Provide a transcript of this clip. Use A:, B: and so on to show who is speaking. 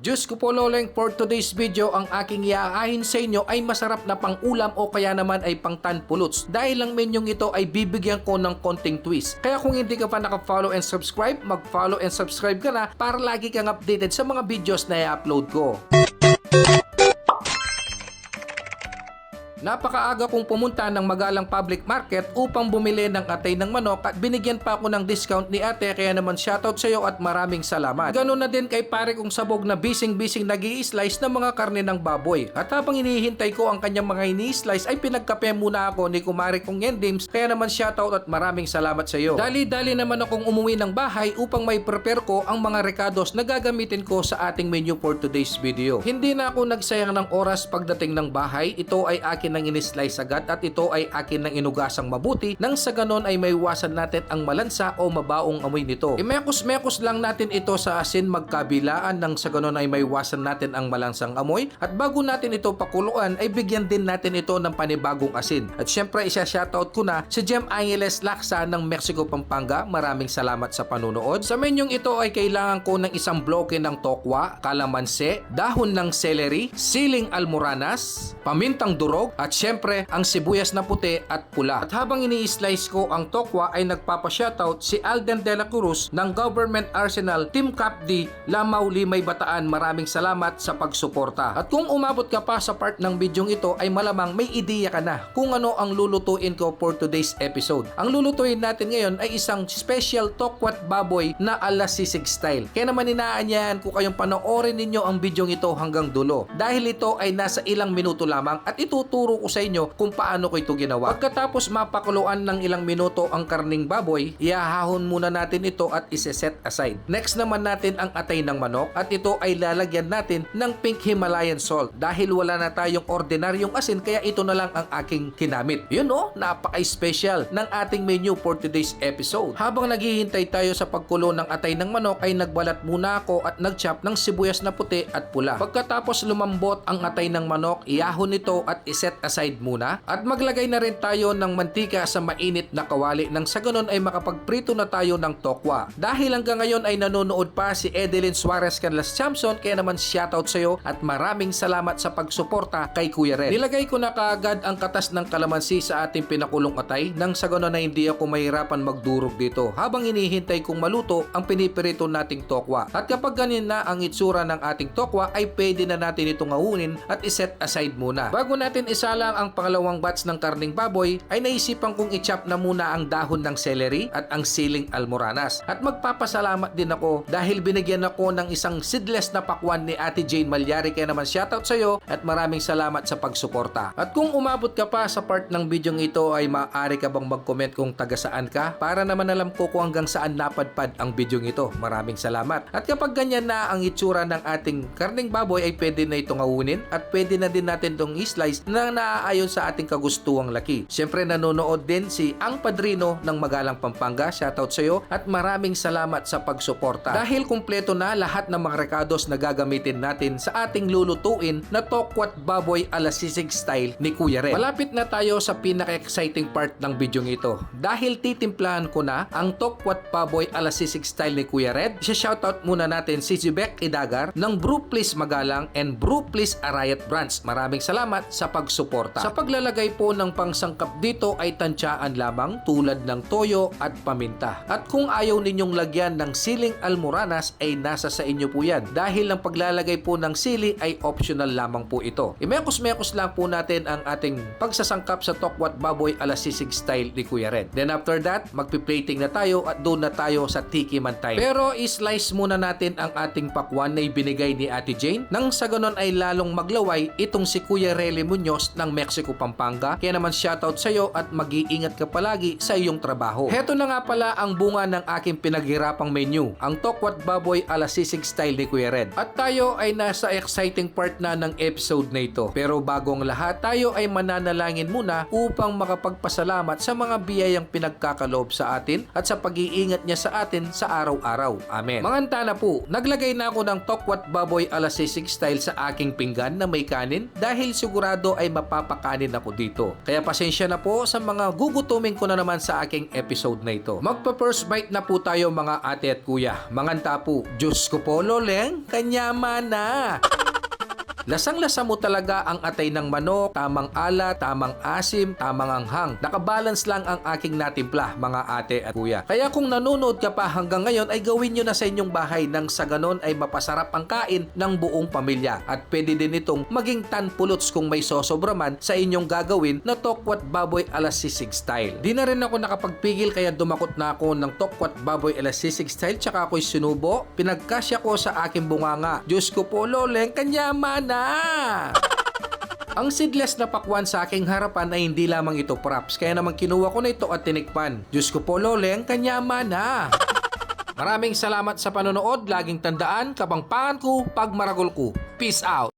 A: Diyos ko po loleng, for today's video ang aking iaahin sa inyo ay masarap na pang-ulam o kaya naman ay pang-tanpuluts. Dahil ang menyong ito ay bibigyan ko ng konting twist. Kaya kung hindi ka pa naka-follow and subscribe, mag-follow and subscribe ka na para lagi kang updated sa mga videos na i-upload ko. Napakaaga kong pumunta ng Magalang Public Market upang bumili ng atay ng manok at binigyan pa ako ng discount ni ate, kaya naman shoutout sa iyo at maraming salamat. Ganun na din kay pare kong sabog na bising-bising nag-i-slice ng mga karne ng baboy. At habang hinihintay ko ang kanyang mga ini-slice ay pinagkape muna ako ni kumare kong Yendims, kaya naman shoutout at maraming salamat sa iyo. Dali-dali naman akong umuwi ng bahay upang may prepare ko ang mga recados na gagamitin ko sa ating menu for today's video. Hindi na ako nagsayang ng oras pagdating ng bahay. Ito ay akin ng in-slice agad at ito ay akin ng inugasang mabuti nang sa ganon ay maiwasan natin ang malansa o mabaong amoy nito. Imekos-mekos lang natin ito sa asin magkabilaan nang sa ganon ay maiwasan natin ang malansang amoy, at bago natin ito pakuluan ay bigyan din natin ito ng panibagong asin. At syempre isa-shoutout ko na si Jem Angeles Laksa ng Mexico, Pampanga. Maraming salamat sa panunood. Sa menyong ito ay kailangan ko ng isang bloke ng tokwa, kalamansi, dahon ng celery, siling almoranas, pamintang durog, at syempre ang sibuyas na puti at pula. At habang ini-slice ko ang tokwa ay nagpapa-shoutout si Alden de la Cruz ng Government Arsenal Team Capdi, Lamaw, Limay, Bataan. Maraming salamat sa pagsuporta. At kung umabot ka pa sa part ng bidyong ito ay malamang may ideya ka na kung ano ang lulutuin ko for today's episode. Ang lulutuin natin ngayon ay isang special tokwat baboy na ala sisig style. Kaya naman inaanyahan ko kayong panoorin ninyo ang bidyong ito hanggang dulo dahil ito ay nasa ilang minuto lamang at ituturo ko sa inyo kung paano ko ito ginawa. Pagkatapos mapakuluan ng ilang minuto ang karning baboy, iahahon muna natin ito at iseset aside. Next naman natin ang atay ng manok at ito ay lalagyan natin ng pink Himalayan salt dahil wala na tayong ordinaryong asin, kaya ito na lang ang aking kinamit. Yun o, napaka-special ng ating menu for today's episode. Habang naghihintay tayo sa pagkulo ng atay ng manok ay nagbalat muna ako at nagchop ng sibuyas na puti at pula. Pagkatapos lumambot ang atay ng manok, iahon ito at iset aside muna at maglagay na rin tayo ng mantika sa mainit na kawali nang sa ganon ay makapagprito na tayo ng tokwa. Dahil hanggang ngayon ay nanonood pa si Edeline Suarez Canlas Chamson, kaya naman shoutout sa iyo at maraming salamat sa pagsuporta kay Kuya Red. Nilagay ko na kaagad ang katas ng kalamansi sa ating pinakulong atay nang sa ganon ay hindi ako mahirapan magdurog dito habang hinihintay kong maluto ang pinipirito nating tokwa. At kapag ganyan na ang itsura ng ating tokwa ay pwede na natin itong awunin at iset aside muna. Bago natin isalang ang pangalawang batch ng karning baboy ay naisipan kong i-chop na muna ang dahon ng celery at ang siling almoranas. At magpapasalamat din ako dahil binigyan ako ng isang seedless na pakwan ni Ate Jane Malyari, kaya naman shoutout sa iyo at maraming salamat sa pagsuporta. At kung umabot ka pa sa part ng bidyong ito ay maaari ka bang mag-comment kung taga saan ka para naman alam ko kung hanggang saan napadpad ang bidyong ito. Maraming salamat. At kapag ganyan na ang itsura ng ating karning baboy ay pwede na itong awunin at pwede na din natin itong i-slice na naaayon sa ating kagustuhang laki. Siyempre nanonood din si Ang Padrino ng Magalang, Pampanga. Shoutout sa iyo at maraming salamat sa pagsuporta. Dahil kumpleto na lahat ng mga recados na gagamitin natin sa ating lulutuin na tokwat baboy ala sisig style ni Kuya Red. Malapit na tayo sa pinaka-exciting part ng bidyong ito. Dahil titimplahan ko na ang tokwat baboy ala sisig style ni Kuya Red, shoutout muna natin si Zibek Idagar ng Brew Please Magalang and Brew Please Arayat Branch. Maraming salamat sa pagsuporta. Sa paglalagay po ng pangsangkap dito ay tansyaan lamang tulad ng toyo at paminta. At kung ayaw ninyong lagyan ng siling almoranas ay nasa sa inyo po yan dahil ang paglalagay po ng sili ay optional lamang po ito. Imekos-mekos lang po natin ang ating pagsasangkap sa tokwat baboy ala sisig style ni Kuya Red. Then after that, magpi-plating na tayo at doon na tayo sa tikiman time. Pero i-slice muna natin ang ating pakwan na ibinigay ni Ate Jane nang sa ganon ay lalong maglaway itong si Kuya Rely Muñoz ng Mexico, Pampanga. Kaya naman shoutout sa iyo at mag-iingat ka palagi sa iyong trabaho. Heto na nga pala ang bunga ng aking pinaghirapang menu, ang tokwat baboy ala sisig style ni Kuya Red. At tayo ay nasa exciting part na ng episode na ito. Pero bagong lahat, tayo ay mananalangin muna upang makapagpasalamat sa mga biyayang pinagkakaloob sa atin at sa pag-iingat niya sa atin sa araw-araw. Amen. Manganta na po, naglagay na ako ng tokwat baboy ala sisig style sa aking pinggan na may kanin dahil sigurado ay mapapakanin ako dito. Kaya pasensya na po sa mga gugutumin ko na naman sa aking episode na ito. Magpa-first bite na po tayo mga ate at kuya. Manganta po, Diyos ko po loleng, kanyama na. Lasang-lasa mo talaga ang atay ng manok, tamang alat, tamang asim, tamang anghang. Nakabalance lang ang aking natimpla, mga ate at kuya. Kaya kung nanonood ka pa hanggang ngayon, ay gawin nyo na sa inyong bahay nang sa ganon ay mapasarap ang kain ng buong pamilya. At pwede din itong maging tanpuluts kung may sosobra man sa inyong gagawin na tokwat baboy alas sisig style. Di na rin ako nakapagpigil kaya dumakot na ako ng tokwat baboy alas sisig style tsaka ako'y sinubo. Pinagkasya ko sa aking bunganga. Diyos ko po loleng, kanyama na. Ang seedless na pakwan sa aking harapan ay hindi lamang ito props, kaya naman kinuha ko na ito at tinikpan. Diyos ko po loleng, kanyama na. Maraming salamat sa panonood, laging tandaan, kapangpangan ko, pagmaragol ko. Peace out!